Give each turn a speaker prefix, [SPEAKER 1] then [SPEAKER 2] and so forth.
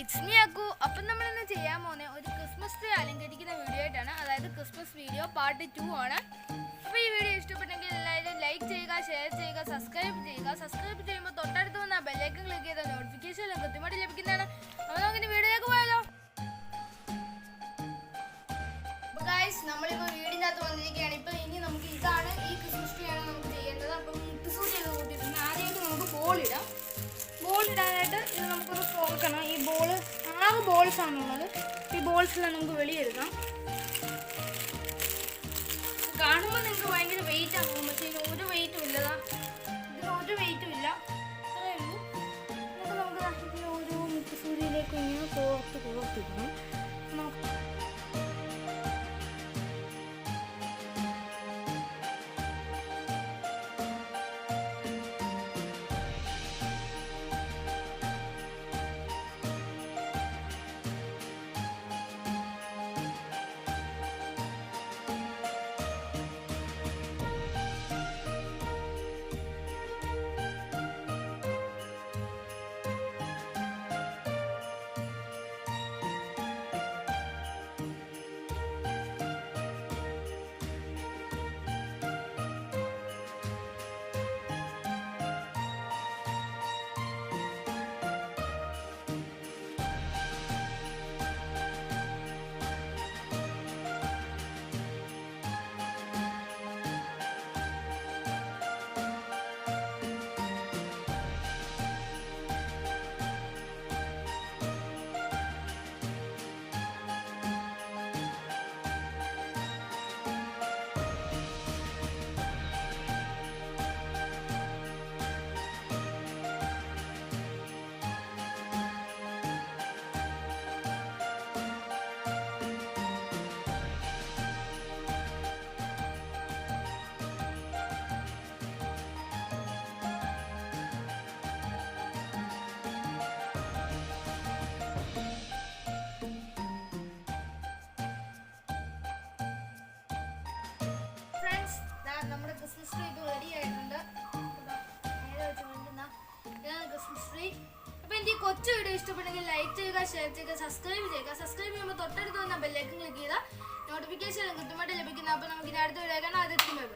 [SPEAKER 1] It's me അക്കു. അപ്പം നമ്മളിന്ന് ചെയ്യാൻ പോകുന്നത് ഒരു ക്രിസ്മസ് ട്രീ അലങ്കരിക്കുന്ന വീഡിയോ ആയിട്ടാണ്. അതായത് ക്രിസ്മസ് വീഡിയോ പാർട്ട് 2 ആണ്. അപ്പോൾ ഈ വീഡിയോ ഇഷ്ടപ്പെട്ടെങ്കിൽ എല്ലാവരും ലൈക്ക് ചെയ്യുക, ഷെയർ ചെയ്യുക, സബ്സ്ക്രൈബ് ചെയ്യുക. സബ്സ്ക്രൈബ് ചെയ്യുമ്പോൾ തൊട്ടടുത്ത് വന്ന ബെല്ലൈക്കൺ ക്ലിക്ക് ചെയ്ത നോട്ടിഫിക്കേഷൻ കൃത്യമായിട്ട് ലഭിക്കുന്നതാണ്. അപ്പോൾ നമുക്കിനി വീഡിയോയിലേക്ക് പോയാലോ. അപ്പോൾ ഗൈസ്, നമ്മളിപ്പോൾ വീടിൻ്റെ അകത്ത് വന്നിരിക്കുകയാണ്. ഇപ്പോൾ ഇനി നമുക്ക് ഇതാണ് ഈ ക്രിസ്മസ് ട്രീ ആണ് നമുക്ക് ചെയ്യേണ്ടത്. അപ്പം മുട്ടുസൂചിയൊക്കെ കൂട്ടിയിട്ടുണ്ട്. ആദ്യമായിട്ട് നമുക്ക് ബോളിടാം. ബോളിടാനായിട്ട് ഇത് നമുക്കൊന്ന് നോക്കണം. ഈ ബോൾ 6 ബോൾസ് ആണുള്ളത്. ഈ ബോൾസെല്ലാം നമുക്ക് വെളിയെടുക്കാം. കാണുമ്പോൾ നിങ്ങൾക്ക് ഭയങ്കര വെയിറ്റ് ആകും, പക്ഷേ ഇതിന് ഒരു വെയിറ്റും ഇല്ലതാ. ഇതിന് ഒരു വെയിറ്റും ഇല്ല, അത്രയേ ഉള്ളൂ. നമുക്ക് ഇതിന് ഓരോ മുട്ടുസൂചിയിലേക്ക് ഇങ്ങനെ കോർത്തിടണം. നമ്മുടെ ക്രിസ്മസ് ട്രീ ഇപ്പോൾ റെഡി ആയിട്ടുണ്ട്. ഇതാണ് ക്രിസ്മസ് ട്രീ. അപ്പോൾ എൻ്റെ ഈ കൊച്ചു വീഡിയോ ഇഷ്ടപ്പെട്ടെങ്കിൽ ലൈക്ക് ചെയ്യുക, ഷെയർ ചെയ്യുക, സബ്സ്ക്രൈബ് ചെയ്യുക. സബ്സ്ക്രൈബ് ചെയ്യുമ്പോൾ തൊട്ടടുത്ത് വന്ന ബെല്ലൈക്കൺ ക്ലിക്ക് ചെയ്താൽ നോട്ടിഫിക്കേഷൻ കൃത്യമായിട്ട് ലഭിക്കുന്നത്. അപ്പോൾ നമുക്ക് ഇനി അടുത്ത വീഡിയോ കാണാം. അതെത്തുമ്പോൾ